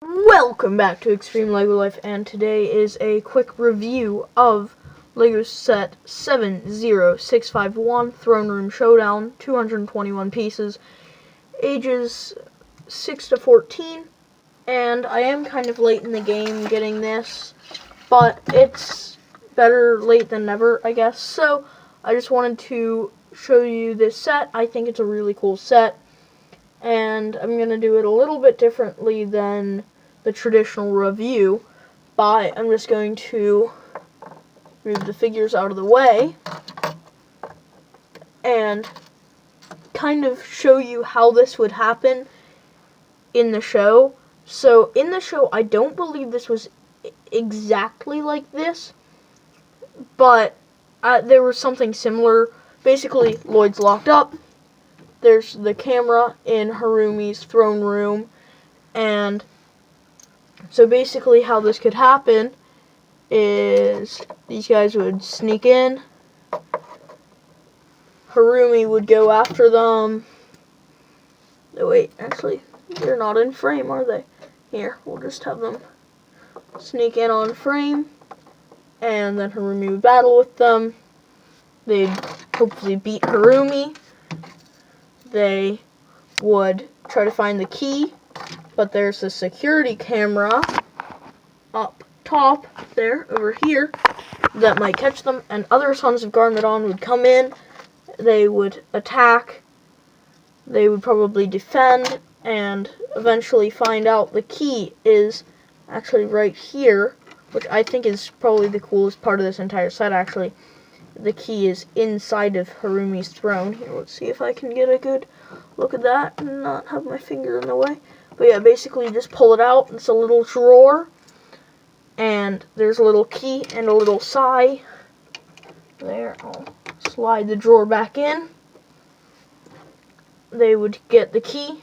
Welcome back to Extreme LEGO Life, and today is a quick review of LEGO set 70651 Throne Room Showdown, 221 pieces, ages 6 to 14, and I am kind of late in the game getting this, but it's better late than never, I guess. So I just wanted to show you this set. I think it's a really cool set, and I'm going to do it a little bit differently than the traditional review, but I'm just going to move the figures out of the way and kind of show you how this would happen in the show. So in the show, I don't believe this was exactly like this, but there was something similar. Basically, Lloyd's locked up. There's the camera in Harumi's throne room, and so basically how this could happen is these guys would sneak in, Harumi would go after them. Oh wait, actually, they're not in frame, are they? Here, we'll just have them sneak in on frame, and then Harumi would battle with them. They'd hopefully beat Harumi. They would try to find the key, but there's a security camera up top there, over here, that might catch them, and other Sons of Garmadon would come in. They would attack, they would probably defend, and eventually find out the key is actually right here, which I think is probably the coolest part of this entire set, actually. The key is inside of Harumi's throne. Here, let's see if I can get a good look at that and not have my finger in the way. But yeah, basically just pull it out. It's a little drawer, and there's a little key and a little sigh. There, I'll slide the drawer back in. They would get the key,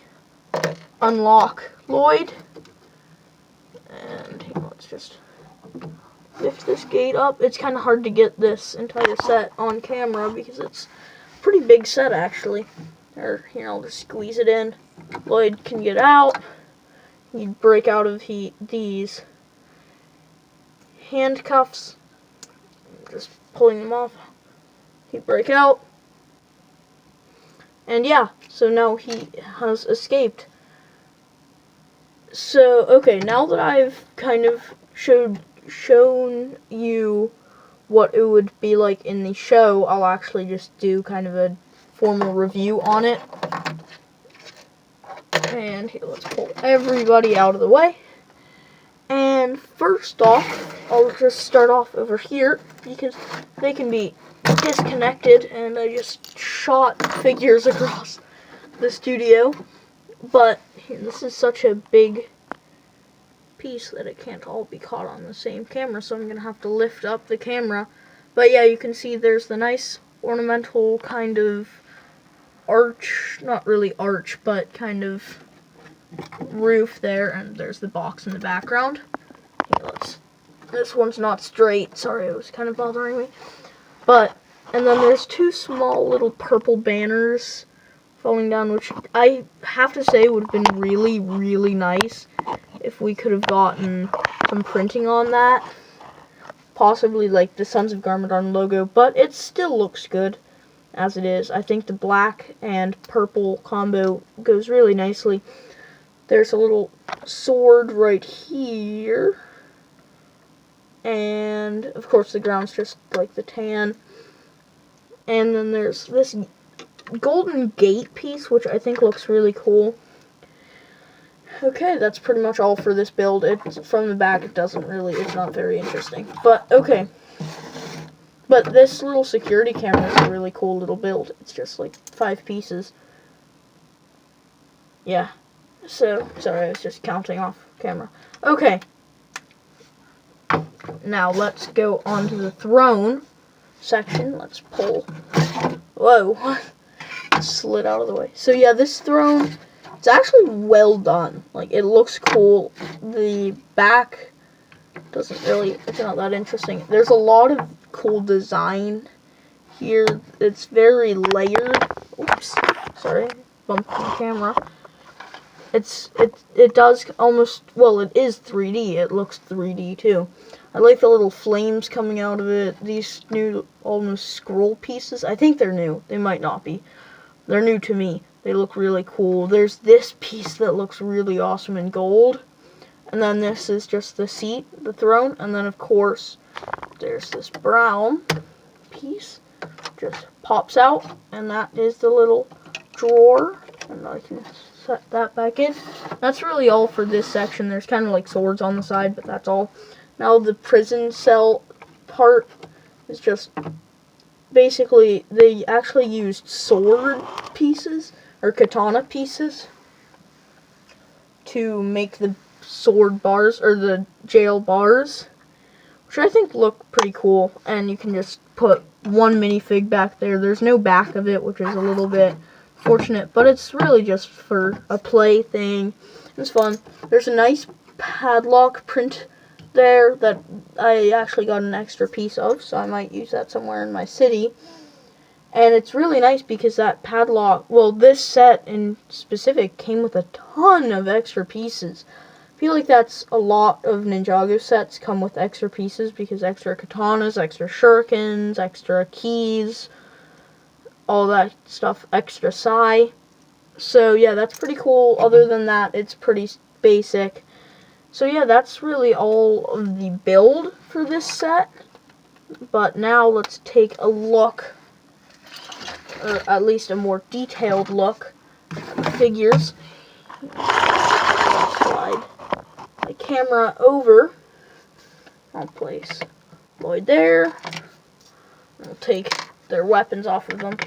unlock Lloyd, and here, let's just lift this gate up. It's kind of hard to get this entire set on camera because it's a pretty big set, actually. Or, here, I'll just squeeze it in. Lloyd can get out. He'd break out of these handcuffs. Just pulling them off. He'd break out. And yeah, so now he has escaped. So, okay, now that I've kind of shown you what it would be like in the show, I'll actually just do kind of a formal review on it. And here, let's pull everybody out of the way. And first off, I'll just start off over here because they can be disconnected, and I just shot figures across the studio. But here, this is such a big piece that it can't all be caught on the same camera, so I'm gonna have to lift up the camera. But yeah, you can see there's the nice ornamental kind of arch, not really arch, but kind of roof there, and there's the box in the background. Okay, this one's not straight, sorry, it was kind of bothering me. And then there's two small little purple banners falling down, which I have to say would have been really, really nice if we could have gotten some printing on that. Possibly like the Sons of Garmadon logo, but it still looks good as it is. I think the black and purple combo goes really nicely. There's a little sword right here. And, of course, the ground's just like the tan. And then there's this golden gate piece, which I think looks really cool. Okay, that's pretty much all for this build. From the back, it's not very interesting. But, okay. But this little security camera is a really cool little build. It's just like 5 pieces. Yeah. So, sorry, I was just counting off camera. Okay. Now, let's go on to the throne section. Let's pull. Whoa. Slid out of the way. So, yeah, this throne, it's actually well done. Like, it looks cool. The back it's not that interesting. There's a lot of cool design here. It's very layered. Oops. Sorry. Bumped the camera. it does almost, well, it is 3D. It looks 3D too. I like the little flames coming out of it. These new almost scroll pieces. I think they're new. They might not be. They're new to me. They look really cool. There's this piece that looks really awesome in gold. And then this is just the seat, the throne. And then, of course, there's this brown piece. Just pops out. And that is the little drawer. And I can set that back in. That's really all for this section. There's kind of like swords on the side, but that's all. Now the prison cell part is just basically, they actually used sword pieces, or katana pieces, to make the sword bars, or the jail bars, which I think look pretty cool. And you can just put one minifig back there. There's no back of it, which is a little bit fortunate, but it's really just for a play thing. It's fun. There's a nice padlock print there that I actually got an extra piece of, so I might use that somewhere in my city. And it's really nice because that padlock, well, this set in specific came with a ton of extra pieces. I feel like that's a lot of Ninjago sets come with extra pieces, because extra katanas, extra shurikens, extra keys, all that stuff, extra sai. So yeah, that's pretty cool. Other than that, it's pretty basic. So yeah, that's really all of the build for this set. But now let's take a look, or at least a more detailed look, at the figures. I'll slide the camera over. I'll place Lloyd there. I'll take their weapons off of them.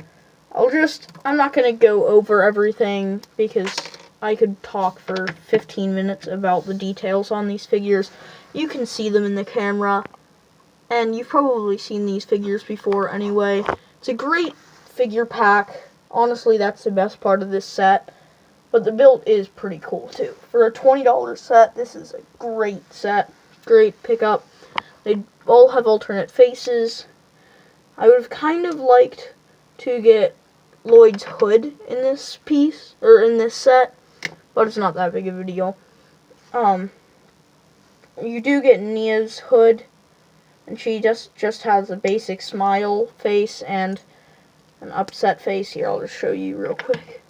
I'm not going to go over everything because I could talk for 15 minutes about the details on these figures. You can see them in the camera, and you've probably seen these figures before anyway. It's a great figure pack. Honestly, that's the best part of this set. But the build is pretty cool too. For a $20 set, this is a great set. Great pickup. They all have alternate faces. I would have kind of liked to get Lloyd's hood in this piece, or in this set, but it's not that big of a deal. You do get Nia's hood, and she just has a basic smile face and an upset face. Here, I'll just show you real quick.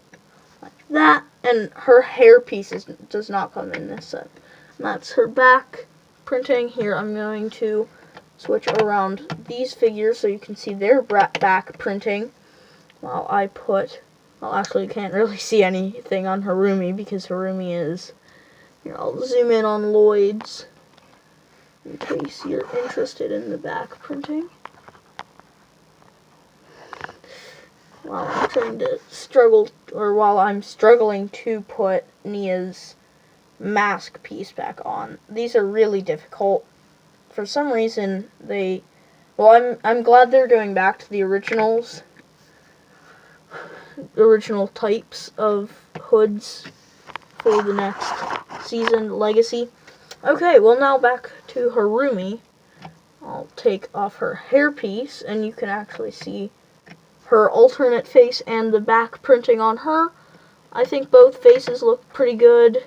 Like that. And her hair piece does not come in this set. And that's her back printing. Here, I'm going to switch around these figures so you can see their back printing. While I put, well, actually you can't really see anything on Harumi because Harumi is, here, I'll zoom in on Lloyd's in case you're interested in the back printing. While I'm struggling to put Nia's mask piece back on. These are really difficult. For some reason, I'm glad they're going back to the original types of hoods for the next season, Legacy. Okay, well now back to Harumi. I'll take off her hairpiece, and you can actually see her alternate face and the back printing on her. I think both faces look pretty good.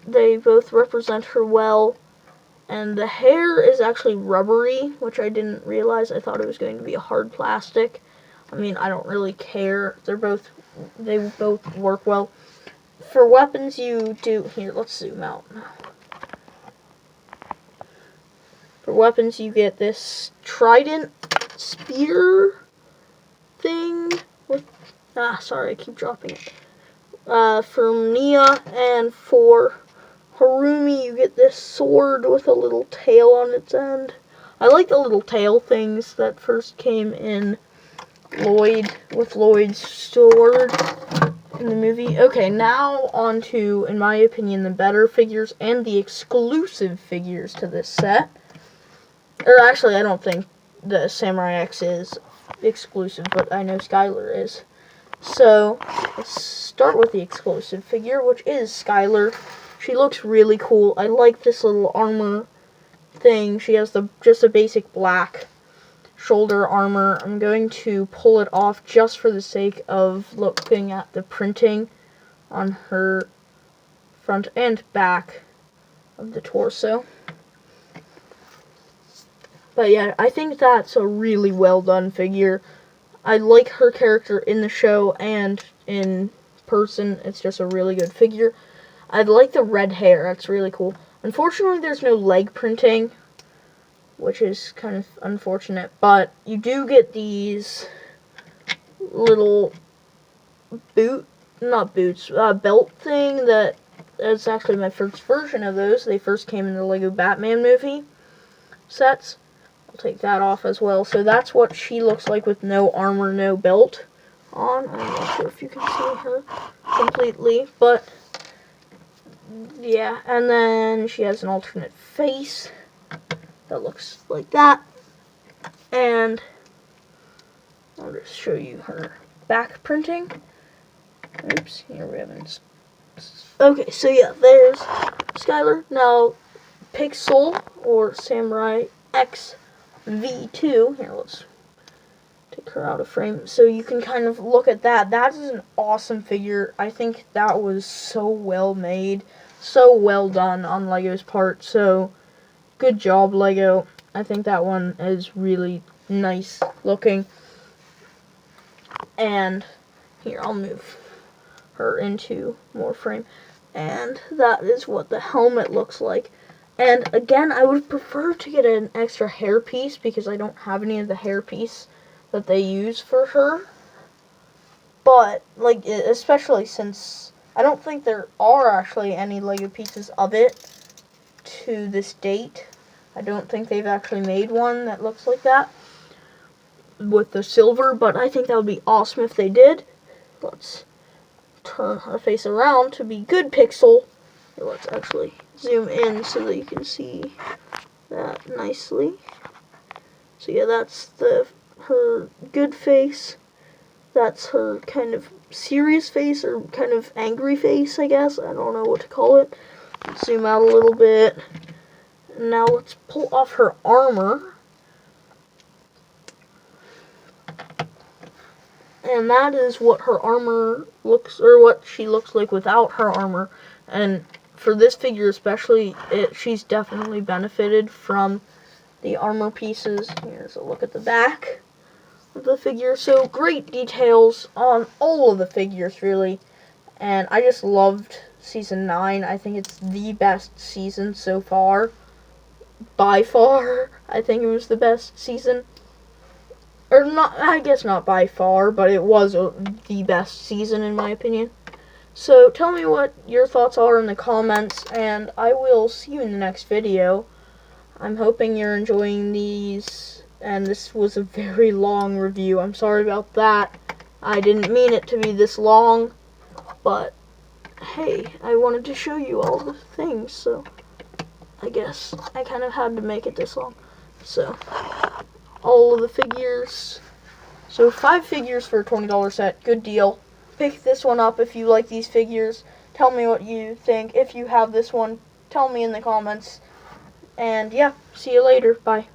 They both represent her well. And the hair is actually rubbery, which I didn't realize. I thought it was going to be a hard plastic. I mean, I don't really care. They both work well. For weapons, you do, here, let's zoom out now. For weapons, you get this trident spear thing with, sorry, I keep dropping it. For Nia, and for Harumi, you get this sword with a little tail on its end. I like the little tail things that first came in Lloyd's sword in the movie. Okay, now on to, in my opinion, the better figures and the exclusive figures to this set. Or actually, I don't think the Samurai X is exclusive, but I know Skylar is. So, let's start with the exclusive figure, which is Skylar. She looks really cool. I like this little armor thing. She has just a basic black shoulder armor. I'm going to pull it off just for the sake of looking at the printing on her front and back of the torso. But yeah, I think that's a really well done figure. I like her character in the show and in person. It's just a really good figure. I like the red hair. That's really cool. Unfortunately, there's no leg printing, which is kind of unfortunate. But you do get these little belt thing that is actually my first version of those. They first came in the Lego Batman movie sets. I'll take that off as well. So that's what she looks like with no armor, no belt on. I'm not sure if you can see her completely, but yeah. And then she has an alternate face that looks like that. And I'll just show you her back printing. Oops, here we haven't. Okay, so yeah, there's Skylar. Now, Pixel or Samurai X V2. Here, let's take her out of frame so you can kind of look at that. That is an awesome figure. I think that was so well made, so well done on Lego's part. So, good job, Lego. I think that one is really nice looking. And here, I'll move her into more frame. And that is what the helmet looks like. And again, I would prefer to get an extra hair piece because I don't have any of the hair piece that they use for her. But, like, especially since I don't think there are actually any Lego pieces of it to this date. I don't think they've actually made one that looks like that with the silver, but I think that would be awesome if they did. Let's turn her face around to be good Pixel. Let's actually zoom in so that you can see that nicely. So yeah, that's her good face. That's her kind of serious face or kind of angry face, I guess. I don't know what to call it. Let's zoom out a little bit. Now let's pull off her armor. And that is what her armor looks, or what she looks like without her armor. And for this figure especially, she's definitely benefited from the armor pieces. Here's a look at the back of the figure. So great details on all of the figures, really. And I just loved Season 9. I think it's the best season so far. By far, I think it was the best season. Or not, I guess not by far, but it was the best season in my opinion. So tell me what your thoughts are in the comments, and I will see you in the next video. I'm hoping you're enjoying these, and this was a very long review. I'm sorry about that. I didn't mean it to be this long, but hey, I wanted to show you all the things, so I guess I kind of had to make it this long. So, all of the figures. So 5 figures for a $20 set. Good deal. Pick this one up if you like these figures. Tell me what you think. If you have this one, tell me in the comments. And yeah, see you later. Bye.